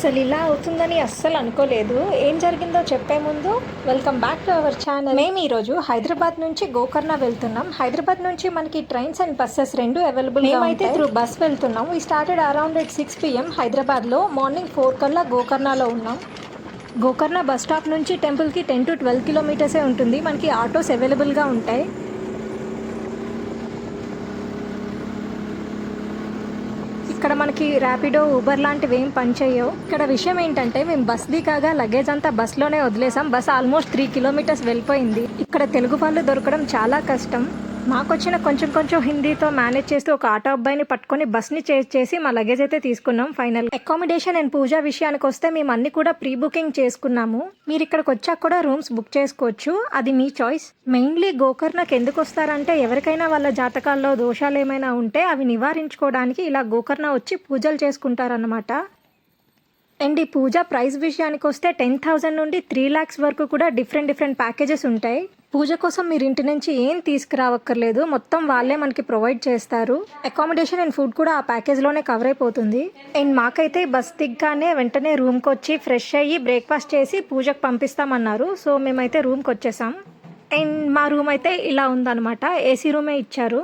అసలు ఇలా అవుతుందని అస్సలు అనుకోలేదు. ఏం జరిగిందో చెప్పే ముందు welcome back to our channel. మేము ఈరోజు హైదరాబాద్ నుంచి గోకర్ణ వెళ్తున్నాం. హైదరాబాద్ నుంచి మనకి ట్రైన్స్ అండ్ బస్సెస్ రెండు అవైలబుల్. మేమైతే త్రూ బస్ వెళ్తున్నాం. We started around at 6 PM హైదరాబాద్లో. మార్నింగ్ 4 కల్లా గోకర్ణలో ఉన్నాం. గోకర్ణ బస్ స్టాప్ నుంచి టెంపుల్కి 10 to 12 కిలోమీటర్సే ఉంటుంది. మనకి ఆటోస్ అవైలబుల్గా ఉంటాయి. ఇక్కడ మనకి ర్యాపిడో, ఊబర్ లాంటివి ఏం పనిచేయవు. ఇక్కడ విషయం ఏంటంటే మేము బస్ దిగాగా లగేజ్ అంతా బస్లోనే వదిలేసాం. బస్ ఆల్మోస్ట్ 3 కిలోమీటర్స్ వెళ్ళిపోయింది. ఇక్కడ తెలుగు వాళ్ళు దొరకడం చాలా కష్టం. మాకొచ్చిన కొంచెం హిందీతో మేనేజ్ చేస్తూ ఒక ఆటో అబ్బాయిని పట్టుకొని బస్ని చేసి మా లగేజ్ అయితే తీసుకున్నాం. ఫైనల్ అకామిడేషన్ అండ్ పూజ విషయానికి వస్తే మేము అన్ని కూడా ప్రీ బుకింగ్ చేసుకున్నాము. మీరు ఇక్కడికి వచ్చాక కూడా రూమ్స్ బుక్ చేసుకోవచ్చు, అది మీ చాయిస్. మెయిన్లీ గోకర్ణకి ఎందుకు వస్తారంటే ఎవరికైనా వాళ్ళ జాతకాల్లో దోషాలు ఏమైనా ఉంటే అవి నివారించుకోవడానికి ఇలా గోకర్ణ వచ్చి పూజలు చేసుకుంటారన్నమాట. అండ్ ఈ పూజ ప్రైస్ విషయానికి వస్తే 10,000 నుండి 3 lakhs వరకు కూడా డిఫరెంట్ ప్యాకేజెస్ ఉంటాయి. పూజ కోసం మీరు ఇంటి నుంచి ఏం తీసుకురావక్కర్లేదు, మొత్తం వాళ్ళే మనకి ప్రొవైడ్ చేస్తారు. అకామిడేషన్ అండ్ ఫుడ్ కూడా ఆ ప్యాకేజ్లోనే కవర్ అయిపోతుంది. అండ్ మాకైతే బస్ దిగ్గానే వెంటనే రూమ్కి వచ్చి ఫ్రెష్ అయ్యి బ్రేక్ఫాస్ట్ చేసి పూజకు పంపిస్తామన్నారు. సో మేమైతే రూమ్కి వచ్చేసాం. అండ్ మా రూమ్ అయితే ఇలా ఉందన్నమాట. ఏసీ రూమే ఇచ్చారు.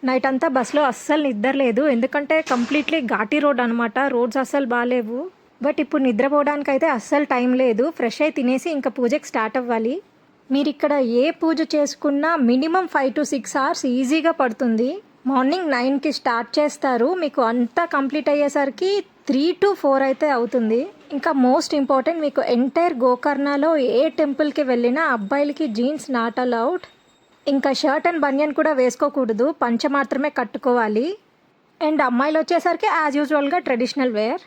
నైట్ అంతా బస్లో అస్సలు నిద్ర లేదు, ఎందుకంటే కంప్లీట్లీ ఘాటీ రోడ్ అనమాట. రోడ్స్ అస్సలు బాగాలేవు. బట్ ఇప్పుడు నిద్రపోవడానికి అయితే అస్సలు టైం లేదు. ఫ్రెష్ అయి తినేసి ఇంకా పూజకి స్టార్ట్ అవ్వాలి. మీరు ఇక్కడ ఏ పూజ చేసుకున్నా మినిమం 5 to 6 hours ఈజీగా పడుతుంది. మార్నింగ్ 9కి స్టార్ట్ చేస్తారు, మీకు అంతా కంప్లీట్ అయ్యేసరికి 3 to 4 అయితే అవుతుంది. ఇంకా మోస్ట్ ఇంపార్టెంట్, మీకు ఎంటైర్ గోకర్ణలో ఏ టెంపుల్కి వెళ్ళినా అబ్బాయిలకి జీన్స్ నాట్ అలౌడ్. ఇంకా షర్ట్ అండ్ బనియన్ కూడా వేసుకోకూడదు, పంచ మాత్రమే కట్టుకోవాలి. అండ్ అమ్మాయిలు వచ్చేసరికి యాజ్ యూజువల్గా ట్రెడిషనల్ వేర్.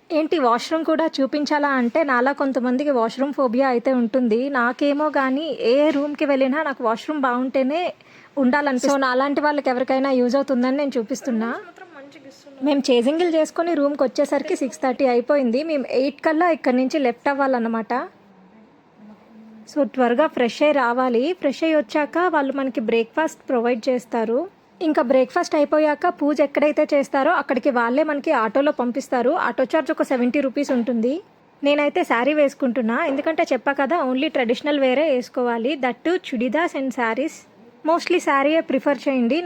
ఏంటి వాష్రూమ్ కూడా చూపించాలా అంటే, నాలా కొంతమందికి వాష్రూమ్ ఫోబియా అయితే ఉంటుంది. నాకేమో కానీ ఏ రూమ్కి వెళ్ళినా నాకు వాష్రూమ్ బాగుంటేనే ఉండాలనిపిస్తుంది. సో నాలాంటి వాళ్ళకి ఎవరికైనా యూజ్ అవుతుందని నేను చూపిస్తున్నా. మేము చేజింగిల్ చేసుకొని రూమ్కి వచ్చేసరికి 6:30 అయిపోయింది. మేము 8 కల్లా ఇక్కడ నుంచి లెఫ్ట్ అవ్వాలన్నమాట. సో త్వరగా ఫ్రెష్ అయ్యి రావాలి. ఫ్రెష్ అయ్యి వచ్చాక వాళ్ళు మనకి బ్రేక్ఫాస్ట్ ప్రొవైడ్ చేస్తారు. ఇంకా బ్రేక్ఫాస్ట్ అయిపోయాక పూజ ఎక్కడైతే చేస్తారో అక్కడికి వాళ్ళే మనకి ఆటోలో పంపిస్తారు. ఆటో చార్జ్ ఒక 70 రూపీస్ ఉంటుంది. నేనైతే శారీ వేసుకుంటున్నా, ఎందుకంటే చెప్పా కదా ఓన్లీ ట్రెడిషనల్ వేరే వేసుకోవాలి. That churidars and saris. Mostly శారీయే ప్రిఫర్ చేయండి.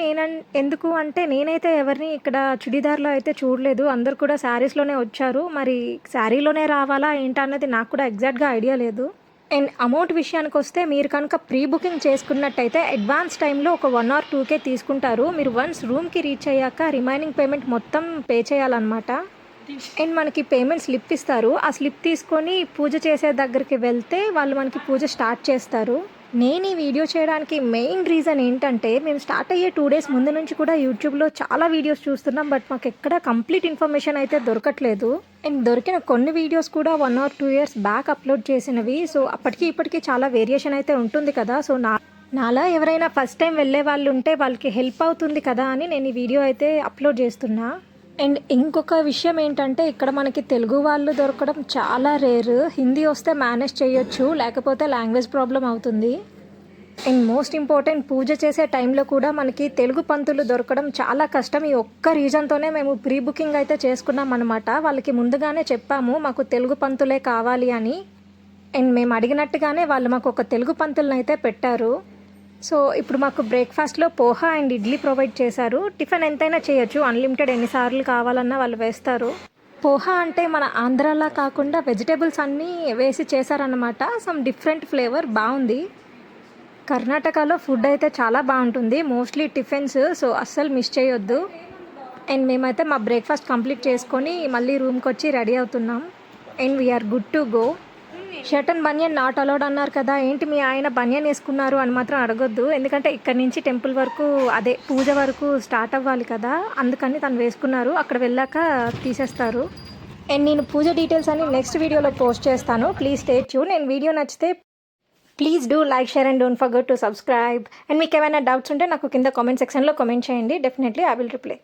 ఎందుకు అంటే నేనైతే ఎవరిని ఇక్కడ చుడిదార్లో అయితే చూడలేదు, అందరు కూడా శారీస్లోనే వచ్చారు. మరి శారీలోనే రావాలా ఏంటన్నది నాకు కూడా ఎగ్జాక్ట్గా ఐడియా లేదు. అండ్ అమౌంట్ విషయానికి వస్తే మీరు కనుక ప్రీ బుకింగ్ చేసుకున్నట్టయితే అడ్వాన్స్ టైంలో ఒక 1 or 2K తీసుకుంటారు. మీరు వన్స్ రూమ్కి రీచ్ అయ్యాక రిమైనింగ్ పేమెంట్ మొత్తం పే చేయాలన్నమాట. అండ్ మనకి పేమెంట్ స్లిప్ ఇస్తారు. ఆ స్లిప్ తీసుకొని పూజ చేసే దగ్గరికి వెళ్తే వాళ్ళు మనకి పూజ స్టార్ట్ చేస్తారు. నేను ఈ వీడియో చేయడానికి మెయిన్ రీజన్ ఏంటంటే, మేము స్టార్ట్ అయ్యే 2 days ముందు నుంచి కూడా యూట్యూబ్లో చాలా వీడియోస్ చూస్తున్నాం, బట్ మాకు ఎక్కడ కంప్లీట్ ఇన్ఫర్మేషన్ అయితే దొరకట్లేదు. అండ్ దొరికిన కొన్ని వీడియోస్ కూడా 1 or 2 years బ్యాక్ అప్లోడ్ చేసినవి. సో అప్పటికి ఇప్పటికీ చాలా వేరియేషన్ అయితే ఉంటుంది కదా. సో నాలా ఎవరైనా ఫస్ట్ టైం వెళ్ళే వాళ్ళు ఉంటే వాళ్ళకి హెల్ప్ అవుతుంది కదా అని నేను ఈ వీడియో అయితే అప్లోడ్ చేస్తున్నా. అండ్ ఇంకొక విషయం ఏంటంటే, ఇక్కడ మనకి తెలుగు వాళ్ళు దొరకడం చాలా రేర్. హిందీ వస్తే మేనేజ్ చేయొచ్చు, లేకపోతే లాంగ్వేజ్ ప్రాబ్లం అవుతుంది. అండ్ మోస్ట్ ఇంపార్టెంట్, పూజ చేసే టైంలో కూడా మనకి తెలుగు పంతులు దొరకడం చాలా కష్టం. ఈ ఒక్క రీజన్తోనే మేము ప్రీ బుకింగ్ అయితే చేసుకున్నాం అనమాట. వాళ్ళకి ముందుగానే చెప్పాము మాకు తెలుగు పంతులే కావాలి అని. అండ్ మేము అడిగినట్టుగానే వాళ్ళు మాకు ఒక తెలుగు పంతులను అయితే పెట్టారు. సో ఇప్పుడు మాకు బ్రేక్ఫాస్ట్లో పోహా అండ్ ఇడ్లీ ప్రొవైడ్ చేశారు. టిఫిన్ ఎంతైనా చేయొచ్చు, అన్లిమిటెడ్ ఎన్నిసార్లు కావాలన్నా వాళ్ళు వేస్తారు. పోహా అంటే మన ఆంధ్రాలా కాకుండా వెజిటేబుల్స్ అన్నీ వేసి చేశారన్నమాట. సమ్ డిఫరెంట్ ఫ్లేవర్, బాగుంది. కర్ణాటకలో ఫుడ్ అయితే చాలా బాగుంటుంది, మోస్ట్లీ టిఫిన్స్. సో అస్సలు మిస్ చేయొద్దు. అండ్ మేమైతే మా బ్రేక్ఫాస్ట్ కంప్లీట్ చేసుకొని మళ్ళీ రూమ్కి వచ్చి రెడీ అవుతున్నాం. And we're good to go. Shirt and banian not allowed అన్నారు కదా, ఏంటి మీ ఆయన బనియన్ వేసుకున్నారు అని మాత్రం అడగొద్దు, ఎందుకంటే ఇక్కడ నుంచి టెంపుల్ వరకు అదే పూజ వరకు స్టార్ట్ అవ్వాలి కదా, అందుకని తను వేసుకున్నారు. అక్కడ వెళ్ళాక తీసేస్తారు. అండ్ నేను పూజ డీటెయిల్స్ అని నెక్స్ట్ వీడియోలో పోస్ట్ చేస్తాను, ప్లీజ్ స్టే ట్యూన్. నేను వీడియో నచ్చితే please do like, share and don't forget to subscribe. And మీకు ఏమైనా డౌట్స్ ఉంటే నాకు కింద కామెంట్ సెక్షన్లో కామెంట్ చేయండి, డెఫినెట్లీ ఐ విల్ రిప్లై.